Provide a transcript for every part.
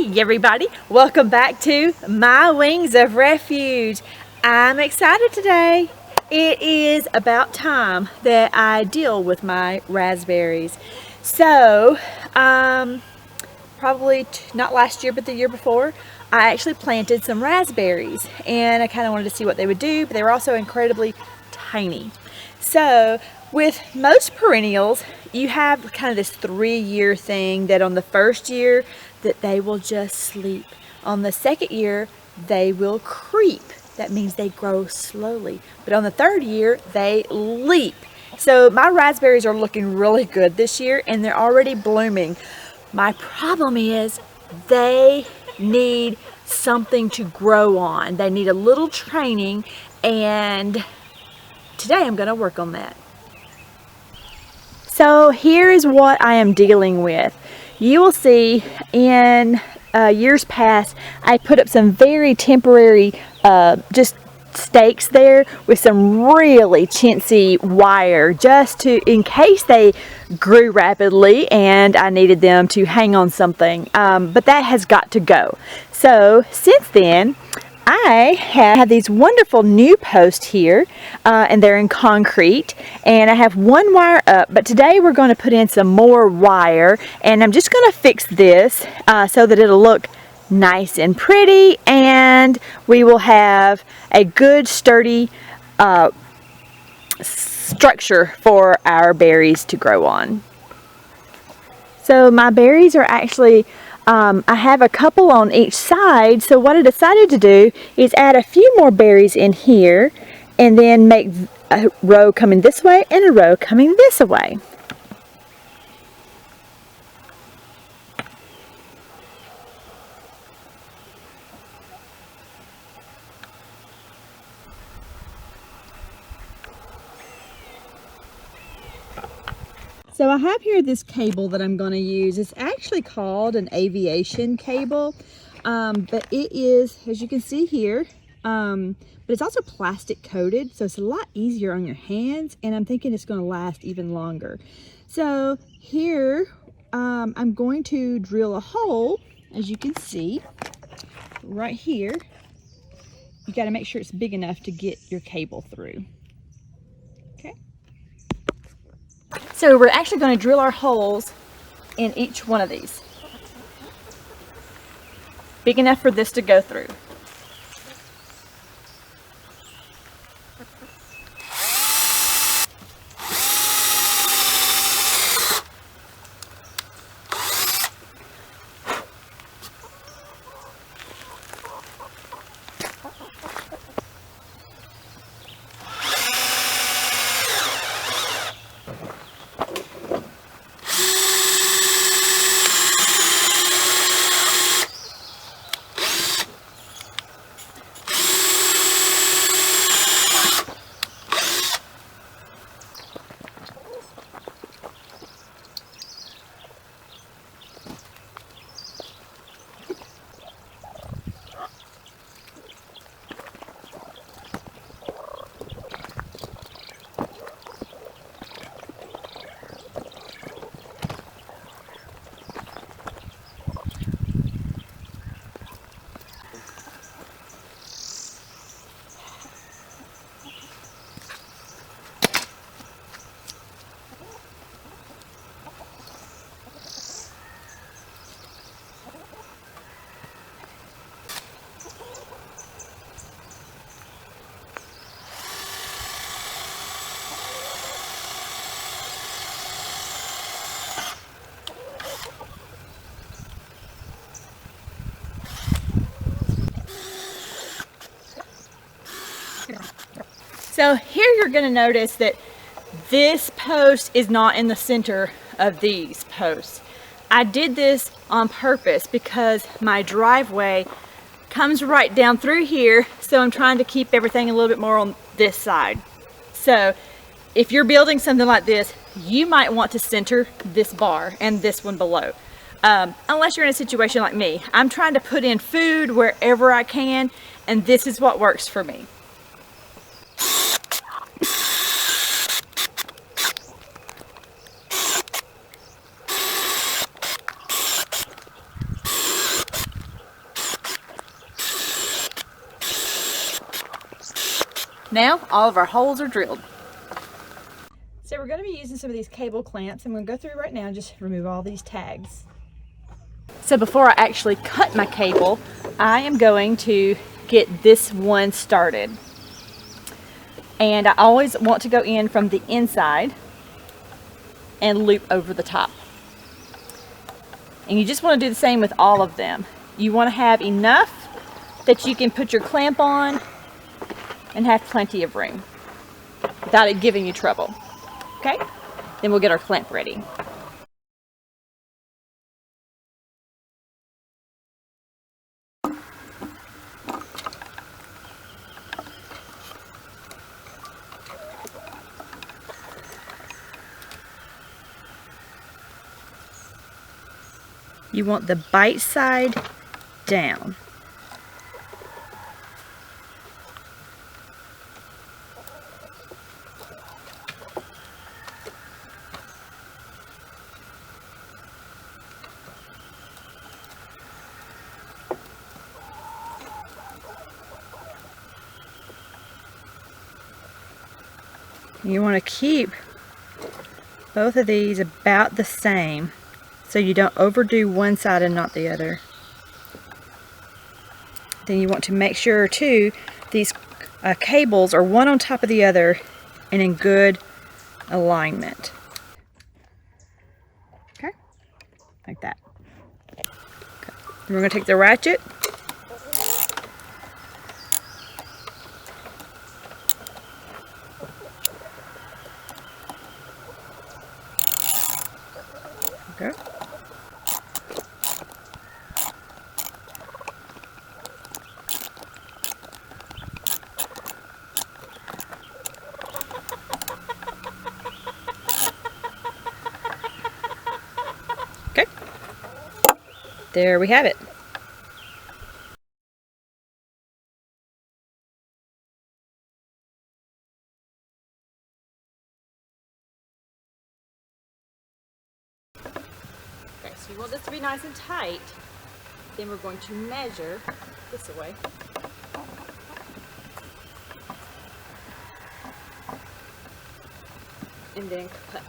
Hey everybody, welcome back to My Wings of Refuge. I'm excited today. It is about time that I deal with my raspberries. So, probably not last year but the year before, I actually planted some raspberries and I kind of wanted to see what they would do, but they were also incredibly tiny. So with most perennials, you have kind of this 3-year thing that on the first year that they will just sleep. On the second year, they will creep. That means they grow slowly. But on the third year, they leap. So my raspberries are looking really good this year and they're already blooming. My problem is they need something to grow on. They need a little training, and today I'm going to work on that. So here is what I am dealing with. You will see in years past I put up some very temporary just stakes there with some really chintzy wire just in case they grew rapidly and I needed them to hang on something, but that has got to go. So since then I have these wonderful new posts here, and they're in concrete, and I have one wire up, but today we're going to put in some more wire, and I'm just going to fix this so that it'll look nice and pretty, and we will have a good sturdy structure for our berries to grow on. So my berries are actually I have a couple on each side, so what I decided to do is add a few more berries in here and then make a row coming this way and a row coming this way. So I have here this cable that I'm going to use. It's actually called an aviation cable, but it is, as you can see here, but it's also plastic coated, so it's a lot easier on your hands, and I'm thinking it's going to last even longer. So here I'm going to drill a hole, as you can see, right here. You got to make sure it's big enough to get your cable through. Okay. So we're actually going to drill our holes in each one of these. Big enough for this to go through. So here you're going to notice that this post is not in the center of these posts. I did this on purpose because my driveway comes right down through here, so I'm trying to keep everything a little bit more on this side. So if you're building something like this, you might want to center this bar and this one below. Unless you're in a situation like me. I'm trying to put in food wherever I can, and this is what works for me. Now all of our holes are drilled. So we're going to be using some of these cable clamps. I'm going to go through right now and just remove all these tags. So before I actually cut my cable, I am going to get this one started. And I always want to go in from the inside and loop over the top. And you just want to do the same with all of them. You want to have enough that you can put your clamp on and have plenty of room without it giving you trouble. Okay? Then we'll get our clamp ready. You want the bite side down. You want to keep both of these about the same so you don't overdo one side and not the other. Then you want to make sure too these cables are one on top of the other and in good alignment. Okay, like that. Okay. Then we're going to take the ratchet . Okay. Okay. There we have it. Okay, so you want this to be nice and tight. Then we're going to measure this away. And then cut.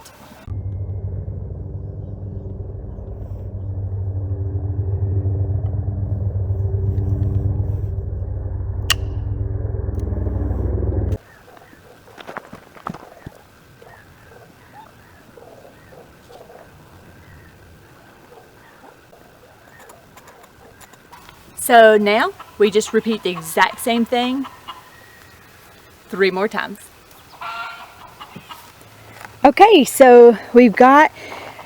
So now we just repeat the exact same thing 3 more times. Okay, so we've got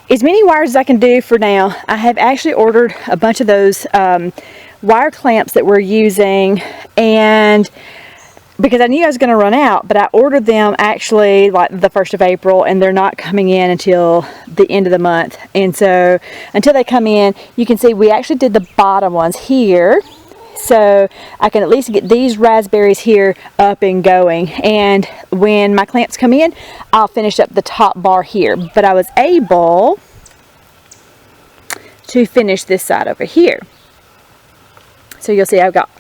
as many wires as I can do for now. I have actually ordered a bunch of those wire clamps that we're using, and because I knew I was going to run out, but I ordered them actually like the 1st of April, and they're not coming in until the end of the month. And so until they come in, you can see we actually did the bottom ones here. So I can at least get these raspberries here up and going. And when my clamps come in, I'll finish up the top bar here. But I was able to finish this side over here. So you'll see I've got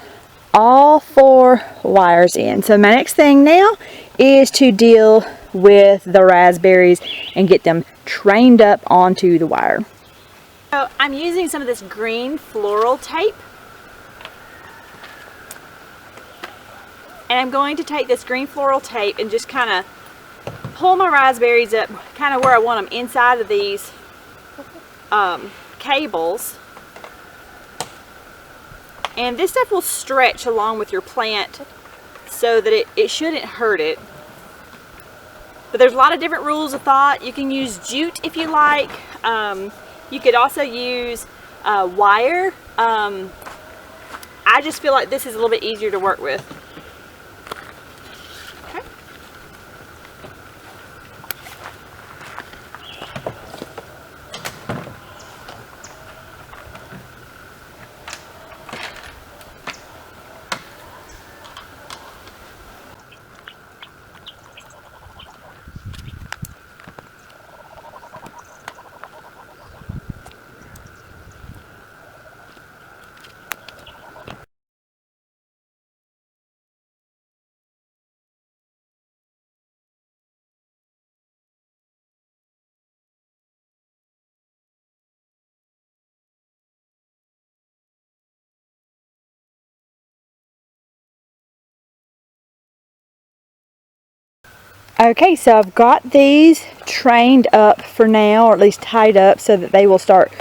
all 4 wires in. So my next thing now is to deal with the raspberries and get them trained up onto the wire. So I'm using some of this green floral tape. And I'm going to take this green floral tape and just kind of pull my raspberries up kind of where I want them, inside of these cables. And this stuff will stretch along with your plant so that it shouldn't hurt it. But there's a lot of different rules of thought. You can use jute if you like. You could also use wire. I just feel like this is a little bit easier to work with. Okay, so I've got these trained up for now, or at least tied up so that they will start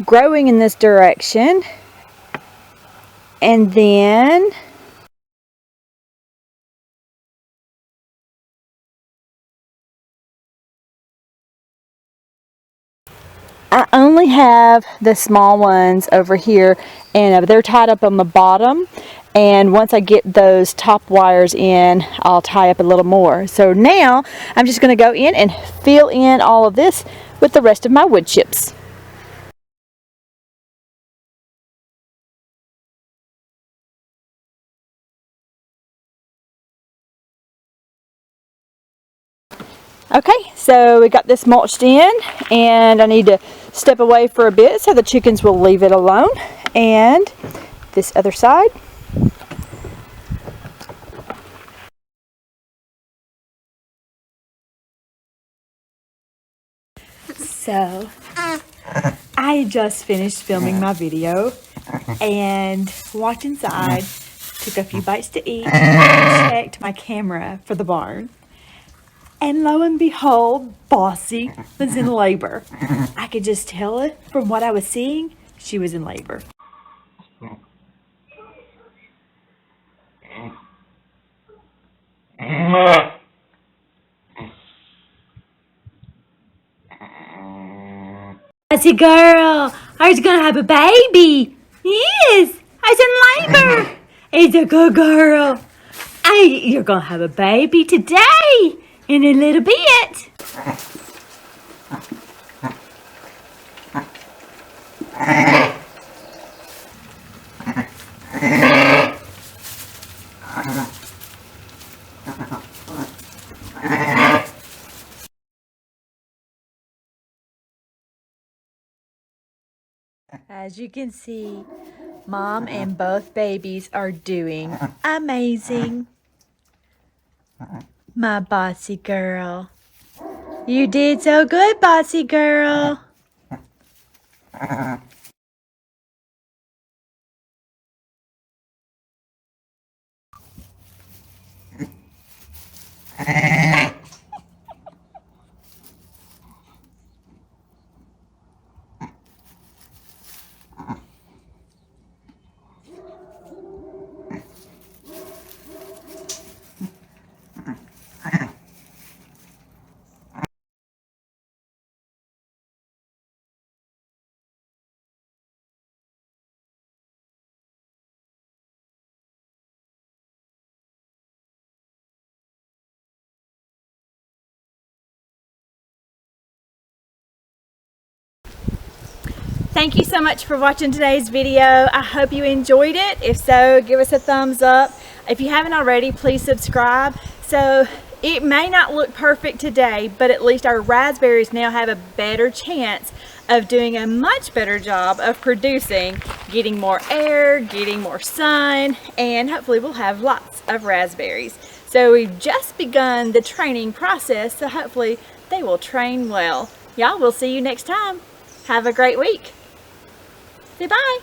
growing in this direction. And then I only have the small ones over here, and they're tied up on the bottom. And once I get those top wires in, I'll tie up a little more. So now I'm just going to go in and fill in all of this with the rest of my wood chips. Okay, so we got this mulched in, and I need to step away for a bit so the chickens will leave it alone. And this other side. So I just finished filming my video and walked inside, took a few bites to eat, and checked my camera for the barn. And lo and behold, Bossy was in labor. I could just tell it from what I was seeing, she was in labor. Bossy girl, are you gonna have a baby? Yes, I was in labor. It's a good girl. You're gonna have a baby today in a little bit. As you can see, Mom and both babies are doing amazing. My Bossy girl. You did so good, Bossy girl. Thank you so much for watching today's video. I hope you enjoyed it. If so, give us a thumbs up. If you haven't already, please subscribe. So it may not look perfect today, but at least our raspberries now have a better chance of doing a much better job of producing, getting more air, getting more sun, and hopefully we'll have lots of raspberries. So we've just begun the training process, so hopefully they will train well. Y'all, we'll see you next time. Have a great week. Say bye.